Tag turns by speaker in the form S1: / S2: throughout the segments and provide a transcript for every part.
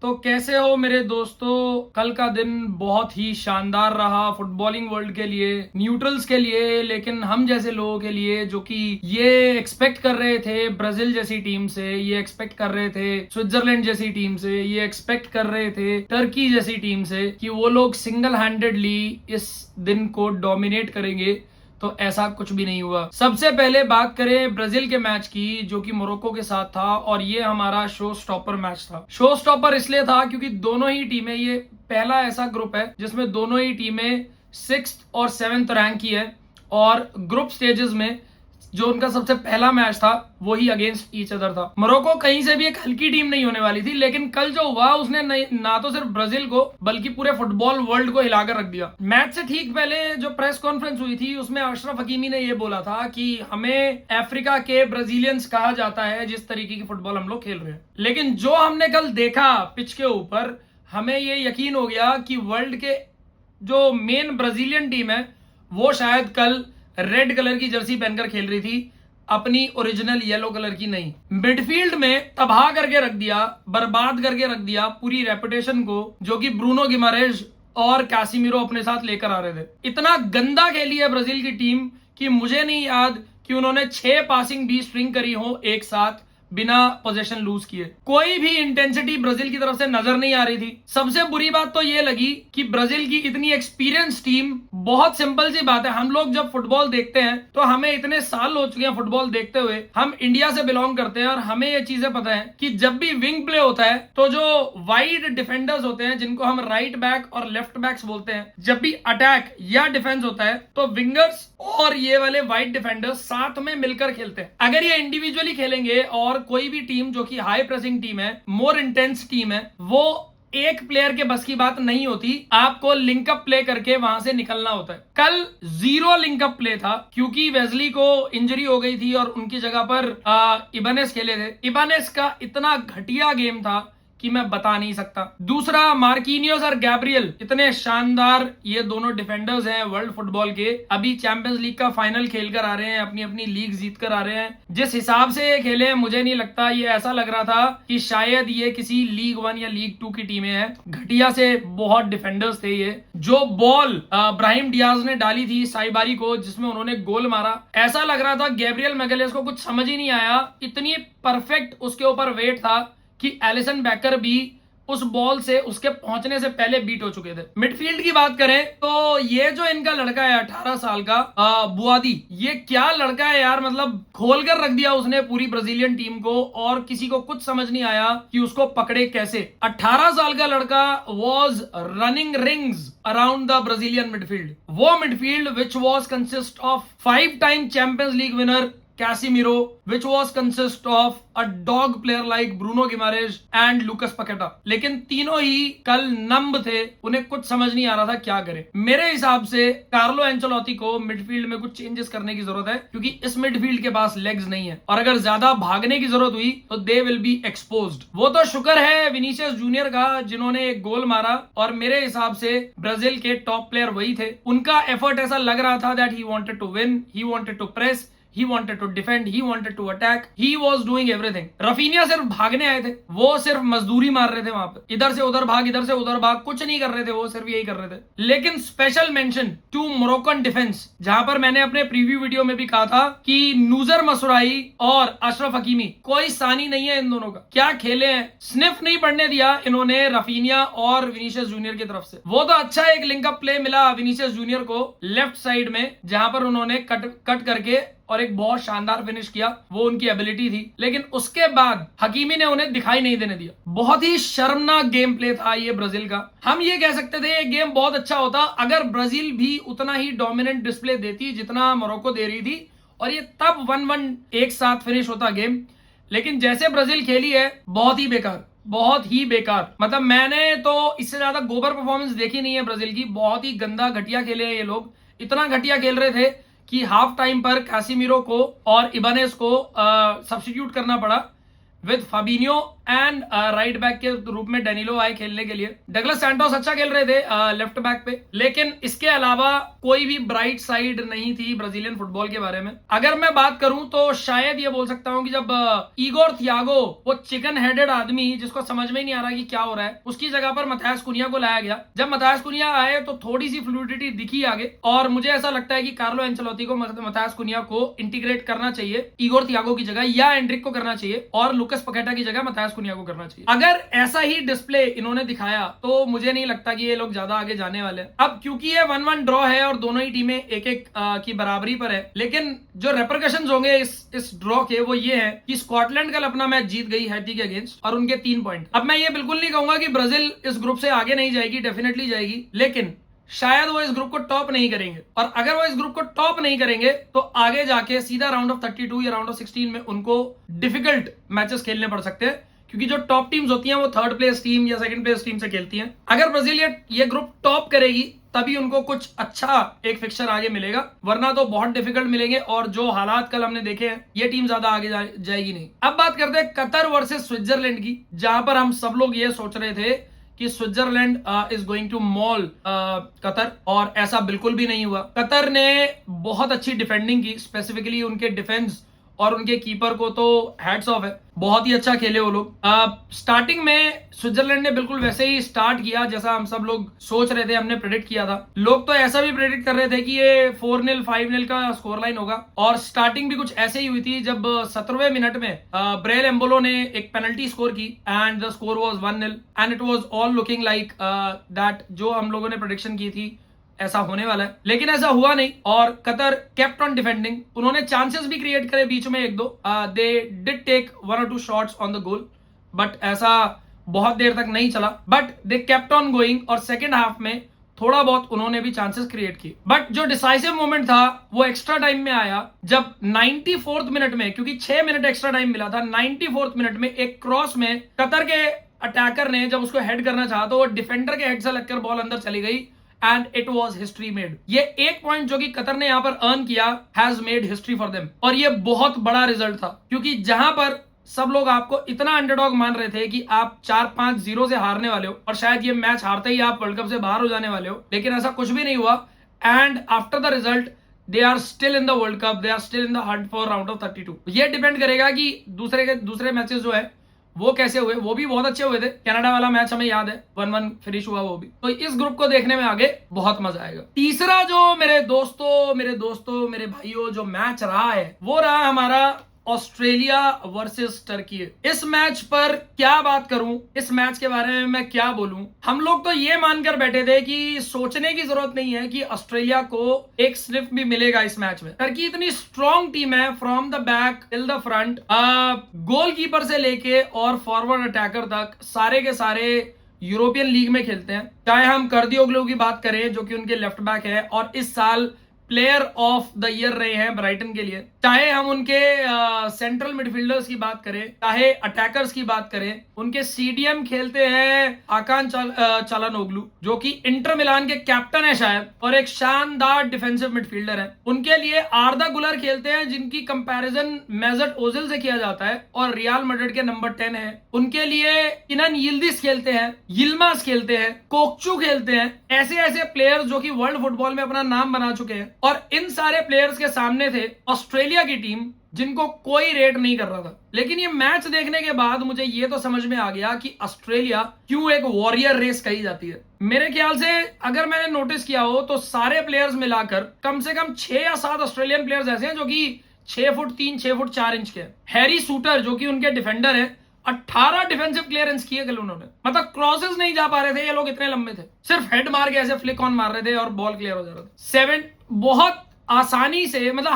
S1: तो कैसे हो मेरे दोस्तों। कल का दिन बहुत ही शानदार रहा फुटबॉलिंग वर्ल्ड के लिए, न्यूट्रल्स के लिए, लेकिन हम जैसे लोगों के लिए जो कि ये एक्सपेक्ट कर रहे थे ब्राजील जैसी टीम से, ये एक्सपेक्ट कर रहे थे स्विट्जरलैंड जैसी टीम से, ये एक्सपेक्ट कर रहे थे टर्की जैसी टीम से कि वो लोग सिंगल हैंडेडली इस दिन को डोमिनेट करेंगे। तो ऐसा कुछ भी नहीं हुआ। सबसे पहले बात करें ब्राजील के मैच की जो कि मोरक्को के साथ था, और ये हमारा शो स्टॉपर मैच था। शो स्टॉपर इसलिए था क्योंकि दोनों ही टीमें, ये पहला ऐसा ग्रुप है जिसमें दोनों ही टीमें 6th और 7th रैंक की है, और ग्रुप स्टेजेस में जो उनका सबसे पहला मैच था वो ही अगेंस्ट ईच अदर था। मोरक्को कहीं से भी एक हल्की टीम नहीं होने वाली थी, लेकिन कल जो हुआ उसने ना तो सिर्फ ब्राजील को बल्कि पूरे फुटबॉल वर्ल्ड को हिलाकर रख दिया। मैच से ठीक पहले जो प्रेस कॉन्फ्रेंस हुई थी उसमें अशरफ हकीमी ने ये बोला था कि हमें अफ्रीका के ब्राजीलियंस कहा जाता है जिस तरीके की फुटबॉल हम लोग खेल रहे हैं। लेकिन जो हमने कल देखा पिच के ऊपर, हमें ये यकीन हो गया कि वर्ल्ड के जो मेन ब्राजीलियन टीम है वो शायद कल रेड कलर की जर्सी पहनकर खेल रही थी, अपनी ओरिजिनल येलो कलर की नहीं। मिडफील्ड में तबाह करके रख दिया, बर्बाद करके रख दिया पूरी रेपुटेशन को जो कि ब्रूनो गिमारेज और कैसिमिरो अपने साथ लेकर आ रहे थे। इतना गंदा खेली है ब्राजील की टीम कि मुझे नहीं याद कि उन्होंने 6 पासिंग भी स्ट्रिंग करी हो एक साथ बिना पोजीशन लूज किए। कोई भी इंटेंसिटी ब्राजील की तरफ से नजर नहीं आ रही थी। सबसे बुरी बात तो ये लगी कि ब्राजील की इतनी एक्सपीरियंस टीम, बहुत सिंपल सी बात है, हम लोग जब फुटबॉल देखते हैं तो हमें इतने साल हो चुके हैं फुटबॉल देखते हुए, हम इंडिया से बिलोंग करते हैं और हमें ये चीजें पता है कि जब भी विंग प्ले होता है तो जो वाइड डिफेंडर्स होते हैं जिनको हम राइट बैक और लेफ्ट बैक्स बोलते हैं, जब भी अटैक या डिफेंस होता है तो विंगर्स और ये वाले वाइड डिफेंडर्स साथ में मिलकर खेलते हैं। अगर ये इंडिविजुअली खेलेंगे और कोई भी टीम जो कि हाई प्रेसिंग टीम है, मोर इंटेंस टीम है, वो एक प्लेयर के बस की बात नहीं होती, आपको लिंकअप प्ले करके वहां से निकलना होता है। कल 0 लिंकअप प्ले था क्योंकि वेजली को इंजरी हो गई थी और उनकी जगह पर इबानेस खेले थे। इबानेस का इतना घटिया गेम था कि मैं बता नहीं सकता। दूसरा, मार्किनियोस और गैब्रियल, इतने शानदार ये दोनों डिफेंडर्स हैं वर्ल्ड फुटबॉल के, अभी चैंपियंस लीग का फाइनल खेल कर आ रहे हैं, अपनी अपनी लीग जीत कर आ रहे हैं। जिस हिसाब से ये खेले मुझे नहीं लगता, ये ऐसा लग रहा था कि शायद ये किसी लीग 1 या लीग 2 की टीमें हैं। घटिया से बहुत डिफेंडर्स थे ये। जो बॉल ब्राहिम डियाज ने डाली थी साइबारी को जिसमें उन्होंने गोल मारा, ऐसा लग रहा था गैब्रियल मैगलेस को कुछ समझ ही नहीं आया, इतनी परफेक्ट उसके ऊपर वेट था कि एलिसन बैकर भी उस बॉल से उसके पहुंचने से पहले बीट हो चुके थे। मिडफील्ड की बात करें तो ये जो इनका लड़का है 18 साल का बुआदी, ये क्या लड़का है यार, मतलब खोल कर रख दिया उसने पूरी ब्राजीलियन टीम को और किसी को कुछ समझ नहीं आया कि उसको पकड़े कैसे। 18 साल का लड़का was running rings around the Brazilian midfield, वो midfield which was consist of 5 time Champions League winner Casemiro, which was consist of a dog player like Bruno Guimaraes and Lucas Paqueta। लेकिन तीनों ही कल नंब थे, उन्हें कुछ समझ नहीं आ रहा था क्या करें। मेरे हिसाब से कार्लो एंचेलोटी को मिडफील्ड में कुछ चेंजेस करने की जरूरत है क्योंकि इस मिडफील्ड के पास लेग्स नहीं है और अगर ज्यादा भागने की जरूरत हुई तो दे विल बी एक्सपोज्ड। वो तो शुक्र है विनीसियस जूनियर का जिन्होंने एक गोल मारा, और मेरे हिसाब से ब्राजील के टॉप प्लेयर वही थे। उनका एफर्ट ऐसा लग रहा था that he wanted to win, he wanted to press, he wanted to defend, he wanted to attack, he was doing everything। Raphinha सिर्फ भागने आए थे, वो सिर्फ मजदूरी मार रहे थे वहां पे, इधर से उधर भाग, इधर से उधर भाग, कुछ नहीं कर रहे थे, वो सिर्फ यही कर रहे थे। लेकिन special mention to Moroccan defence, जहां पर मैंने अपने प्रीव्यू वीडियो में भी कहा था कि नूजर मसुराई और अशरफ हकीमी, कोई सानी नहीं है इन दोनों का। क्या खेले हैं, स्निफ नहीं पड़ने दिया इन्होंने रफीनिया और विनीसियस जूनियर की तरफ से। वो तो अच्छा एक लिंकअप प्ले मिला विनीसियस जूनियर को लेफ्ट साइड में, जहां पर उन्होंने कट करके और एक बहुत शानदार फिनिश किया, वो उनकी एबिलिटी थी। लेकिन उसके बाद हकीमी ने उन्हें दिखाई नहीं देने दिया। बहुत ही शर्मनाक गेम प्ले था ये ब्राजील का। हम ये कह सकते थे ये गेम बहुत अच्छा होता अगर ब्राजील भी उतना ही डोमिनेंट डिस्प्ले देती जितना मोरक्को दे रही थी, और ये तब 1-1 एक साथ फिनिश होता गेम। लेकिन जैसे ब्राजील खेली है बहुत ही बेकार, बहुत ही बेकार। मतलब मैंने तो इससे ज्यादा गोबर परफॉर्मेंस देखी नहीं है ब्राजील की। बहुत ही गंदा घटिया खेले हैं ये लोग, इतना घटिया खेल रहे थे कि हाफ टाइम पर कैसिमिरो को और इबानेस को सब्स्टिट्यूट करना पड़ा। विद फाबिनियो एंड राइट बैक के रूप में डेनिलो आए खेलने के लिए। डगलस सैंटोस अच्छा खेल रहे थे लेफ्ट बैक पे, लेकिन इसके अलावा कोई भी ब्राइट साइड नहीं थी ब्राजीलियन फुटबॉल के बारे में। अगर मैं बात करूं तो शायद ये बोल सकता हूं कि जब ईगोर थियागो, वो चिकन हेडेड आदमी जिसको समझ में नहीं आ रहा कि क्या हो रहा है, उसकी जगह पर मथायस कुनिया को लाया गया। जब मथायस कुनिया आए तो थोड़ी सी फ्लूइडिटी दिखी आगे, और मुझे ऐसा लगता है कि कार्लो एंचेलोती को मथायस कुनिया को इंटीग्रेट करना चाहिए ईगोर थियागो की जगह, या एंड्रिक को करना चाहिए, और लुकस पकेटा की जगह मथायस कुनिया को करना चाहिए। अगर ऐसा ही डिस्प्ले इन्होंने दिखाया तो मुझे नहीं लगता कि ये लोग ज्यादा आगे जाने वाले हैं। अब क्योंकि ये 1-1 ड्रॉ है और दोनों ही टीमें एक एक की बराबरी पर है, लेकिन जो रेपरकशंस होंगे इस ड्रॉ के वो ये है कि स्कॉटलैंड कल अपना मैच जीत गई हैती के अगेंस्ट और उनके 3 पॉइंट। अब मैं ये बिल्कुल नहीं कहूंगा कि ब्राजील इस ग्रुप से आगे नहीं जाएगी, डेफिनेटली जाएगी, लेकिन शायद वो इस ग्रुप को टॉप नहीं करेंगे। और अगर वो इस ग्रुप को टॉप नहीं करेंगे तो आगे जाके सीधा राउंड ऑफ 32 या राउंड ऑफ 16 में उनको डिफिकल्ट मैचेस खेलने पड़ सकते हैं, क्योंकि जो टॉप टीम्स होती हैं वो थर्ड प्लेस टीम या सेकंड प्लेस टीम से खेलती हैं। अगर ब्राजील ये ग्रुप टॉप करेगी तभी उनको कुछ अच्छा एक फिक्सचर आगे मिलेगा, वरना तो बहुत डिफिकल्ट मिलेंगे। और जो हालात कल हमने देखे हैं, ये टीम ज्यादा आगे जाएगी नहीं। अब बात करते हैं कतर वर्सेस स्विट्जरलैंड की, जहां पर हम सब लोग ये सोच रहे थे कि Switzerland is going to maul Qatar, और ऐसा बिल्कुल भी नहीं हुआ। कतर ने बहुत अच्छी डिफेंडिंग की, स्पेसिफिकली उनके डिफेंस और उनके कीपर को तो हैट्स ऑफ है, बहुत ही अच्छा खेले वो लोग। स्टार्टिंग में स्विट्जरलैंड ने बिल्कुल वैसे ही स्टार्ट किया जैसा हम सब लोग सोच रहे थे, हमने प्रेडिक्ट किया था। लोग तो ऐसा भी प्रेडिक्ट कर रहे थे कि ये 4-0 5-0 का स्कोर लाइन होगा, और स्टार्टिंग भी कुछ ऐसे ही हुई थी जब 17वें मिनट में ब्रेल एम्बोलो ने एक पेनल्टी स्कोर की and the score was 1-0 and it was all looking like that जो हम लोगों ने प्रेडिक्शन की थी ऐसा होने वाला है, लेकिन ऐसा हुआ नहीं। और कतर केप्ट ऑन डिफेंडिंग, उन्होंने चांसेस भी क्रिएट करे बीच में एक दो, they did take 1 or 2 shots on the goal, but ऐसा बहुत देर तक नहीं चला, but they kept on going. और सेकेंड हाफ में थोड़ा बहुत उन्होंने भी चांसेस क्रिएट किए, बट जो डिसाइसिव मोमेंट था वो एक्स्ट्रा टाइम में आया जब 94th मिनट में, क्योंकि 6 मिनट एक्स्ट्रा टाइम मिला था, 94th मिनट में एक क्रॉस में कतर के अटैकर ने जब उसको हेड करना चाहा तो वो डिफेंडर के हेड से लगकर बॉल अंदर चली गई and it was history made. ये एक पॉइंट जो कि कतर ने यहां पर अर्न किया has made history for them, और ये बहुत बड़ा रिजल्ट था, क्योंकि जहां पर सब लोग आपको इतना अंडरडॉग मान रहे थे कि आप 4-5-0 से हारने वाले हो और शायद ये मैच हारते ही आप वर्ल्ड कप से बाहर हो जाने वाले हो, लेकिन ऐसा कुछ भी नहीं हुआ। And after the result they are still in the world cup, they are still in the hunt for round of 32। ये डिपेंड करेगा कि दूसरे मैचेस जो है वो कैसे हुए, वो भी बहुत अच्छे हुए थे। कनाडा वाला मैच हमें याद है, 1-1 फिनिश हुआ वो भी। तो इस ग्रुप को देखने में आगे बहुत मजा आएगा। तीसरा जो मेरे दोस्तों मेरे भाइयों जो मैच रहा है वो रहा हमारा ऑस्ट्रेलिया वर्सेस टर्की। इस मैच पर क्या बात करूं, इस मैच के बारे में मैं क्या बोलूं। हम लोग तो ये मानकर बैठे थे कि सोचने की जरूरत नहीं है कि ऑस्ट्रेलिया को एक स्निफ भी मिलेगा इस मैच में। टर्की इतनी स्ट्रॉन्ग टीम है, from the back till the front, goalkeeper से लेके और फॉरवर्ड अटैकर तक सारे के सारे यूरोपियन लीग में खेलते हैं। चाहे हम कर्दियोग्लू की बात करें जो कि उनके लेफ्ट बैक है और इस साल प्लेयर ऑफ द ईयर रहे हैं ब्राइटन के लिए, चाहे हम उनके सेंट्रल मिडफील्डर्स की बात करें, चाहे अटैकर्स की बात करें, उनके सीडीएम खेलते हैं आकान चालानोग्लू जो कि इंटर मिलान के कैप्टन है शायद, और एक शानदार डिफेंसिव मिडफील्डर है। उनके लिए आर्दा गुलर खेलते हैं जिनकी कंपैरिजन मेजट ओजिल से किया जाता है और रियल मैड्रिड के नंबर 10 है। उनके लिए किनन यिल्दिज खेलते हैं, यिल्मास खेलते हैं, कोकचू खेलते हैं, ऐसे प्लेयर्स जो कि वर्ल्ड फुटबॉल में अपना नाम बना चुके हैं। और इन सारे प्लेयर्स के सामने थे ऑस्ट्रेलिया की टीम जिनको कोई रेट नहीं कर रहा था। लेकिन ये मैच देखने के बाद मुझे ये तो समझ में आ गया कि ऑस्ट्रेलिया क्यों एक वॉरियर रेस कही जाती है। मेरे ख्याल से अगर मैंने नोटिस किया हो तो सारे प्लेयर्स मिलाकर कम से कम 6 या 7 ऑस्ट्रेलियन प्लेयर्स ऐसे हैं जो कि 6 फुट 3, 6 फुट 4 इंच के। हैरी सूटर जो कि उनके डिफेंडर है, 18 डिफेंसिव क्लियरेंस किए कल उन्होंने, मतलब क्रॉसेस नहीं जा पा रहे थे ये लोग, इतने लंबे थे, सिर्फ हेड मार के ऐसे फ्लिक ऑन मार रहे थे और बॉल क्लियर हो जा रहा था। 7 बहुत आसानी से, मतलब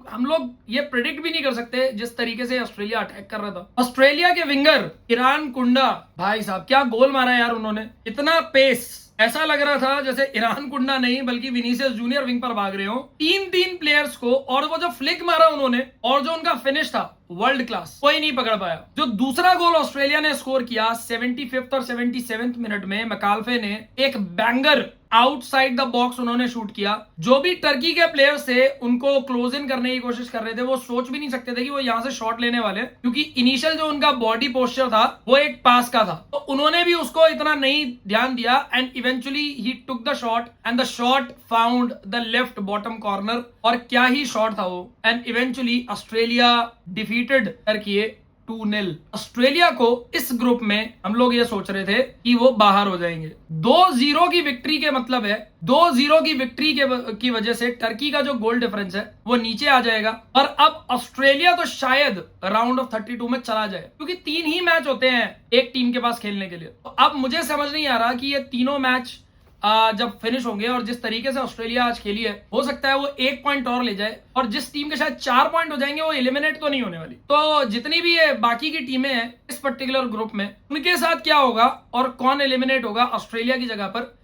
S1: हम लोग ये प्रेडिक्ट भी नहीं कर सकते जिस तरीके से ऑस्ट्रेलिया अटैक कर रहा था। ऑस्ट्रेलिया के विंगर किरान कुंडा, भाई साहब क्या गोल मारा यार उन्होंने, इतना पेस, ऐसा लग रहा था जैसे ईरान कुंडा नहीं बल्कि विनीसियस जूनियर विंग पर भाग रहे हो, 3-3 प्लेयर्स को, और वो जो फ्लिक मारा उन्होंने और जो उनका फिनिश था वर्ल्ड क्लास, कोई नहीं पकड़ पाया। जो दूसरा गोल ऑस्ट्रेलिया ने स्कोर किया 75th और 77th मिनट में, मैकाल्फे ने एक बैंगर आउटसाइड द बॉक्स उन्होंने शूट किया। जो भी टर्की के प्लेयर्स थे उनको क्लोज इन करने की कोशिश कर रहे थे, वो सोच भी नहीं सकते थे कि वो यहां से शॉट लेने वाले, क्योंकि इनिशियल जो उनका बॉडी पोस्चर था वो एक पास का था, तो उन्होंने भी उसको इतना नहीं ध्यान दिया and eventually he took the shot and the shot found the left bottom corner. और क्या ही शॉट था वो, and eventually Australia defeated Turkey 2-0। Australia को इस ग्रुप में हम लोग ये सोच रहे थे कि वो बाहर हो जाएंगे। 2-0 की विक्ट्री के मतलब है 2-0 की विक्ट्री की वजह से टर्की का जो गोल डिफरेंस है वो नीचे आ जाएगा, और अब ऑस्ट्रेलिया तो शायद राउंड ऑफ 32 में चला जाए, क्योंकि 3 ही मैच होते हैं एक टीम के पास खेलने के लिए। तो अब मुझे समझ नहीं आ रहा कि ये तीनों मैच जब फिनिश होंगे, और जिस तरीके से ऑस्ट्रेलिया आज खेली है, हो सकता है वो 1 पॉइंट और ले जाए, और जिस टीम के शायद 4 पॉइंट हो जाएंगे वो एलिमिनेट तो नहीं होने वाली। तो जितनी भी ये बाकी की टीमें हैं इस पर्टिकुलर ग्रुप में, उनके साथ क्या होगा और कौन एलिमिनेट होगा ऑस्ट्रेलिया की जगह पर,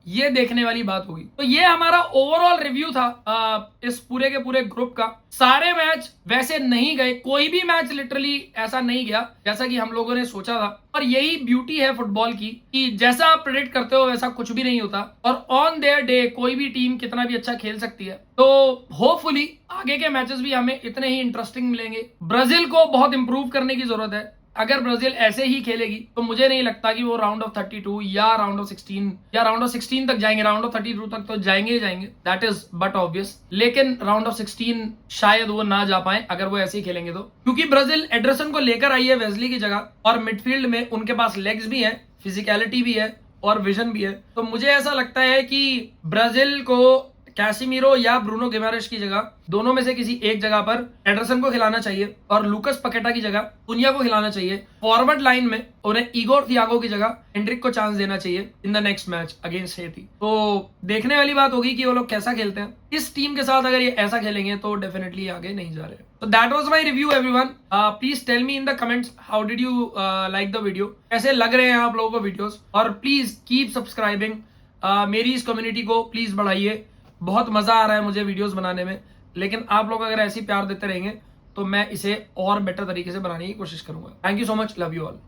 S1: ये देखने वाली बात होगी। तो ये हमारा ओवरऑल रिव्यू था इस पूरे के पूरे ग्रुप का। सारे मैच वैसे नहीं गए, कोई भी मैच लिटरली ऐसा नहीं गया जैसा कि हम लोगों ने सोचा था, और यही ब्यूटी है फुटबॉल की कि जैसा आप प्रेडिक्ट करते हो वैसा कुछ भी नहीं होता, और ऑन देयर डे कोई भी टीम कितना भी अच्छा खेल सकती है। तो होपफुली आगे के मैचेस भी हमें इतने ही इंटरेस्टिंग मिलेंगे। ब्राजील को बहुत इंप्रूव करने की जरूरत है। अगर ब्राजील ऐसे ही खेलेगी तो मुझे नहीं लगता कि वो राउंड ऑफ 32 या राउंड ऑफ 16 या राउंड ऑफ 16 तक जाएंगे। राउंड ऑफ 32 तक तो जाएंगे ही जाएंगे, दैट इज बट ऑब्वियस, लेकिन राउंड ऑफ 16 शायद वो ना जा पाए अगर वो ऐसे ही खेलेंगे तो, क्योंकि ब्राजील एडरसन को लेकर आई है वेस्ली की जगह, और मिडफील्ड में उनके पास लेग्स भी है, फिजिकलिटी भी है और विजन भी है। तो मुझे ऐसा लगता है कि ब्राजील को कैसिमीरो या ब्रूनो गिमारेश की जगह, दोनों में से किसी एक जगह पर एडरसन को खिलाना चाहिए, और लूकस पकेटा की जगह पुनिया को खिलाना चाहिए। फॉरवर्ड लाइन में उन्हें इगोर थियागो की जगह हेंड्रिक को चांस देना चाहिए in the next match against Haiti. तो देखने वाली बात होगी कि वो लोग कैसा खेलते हैं। इस टीम के साथ अगर ये ऐसा खेलेंगे तो डेफिनेटली आगे नहीं जा रहे। तो that was my review everyone. Please tell me in the comments how did you like the video, कैसे लग रहे हैं आप लोगों को वीडियोस, और प्लीज कीप सब्सक्राइबिंग। मेरी इस कम्युनिटी को प्लीज बढ़ाइए, बहुत मजा आ रहा है मुझे वीडियोस बनाने में, लेकिन आप लोग अगर ऐसी प्यार देते रहेंगे तो मैं इसे और बेटर तरीके से बनाने की कोशिश करूंगा। Thank you so much, love you all.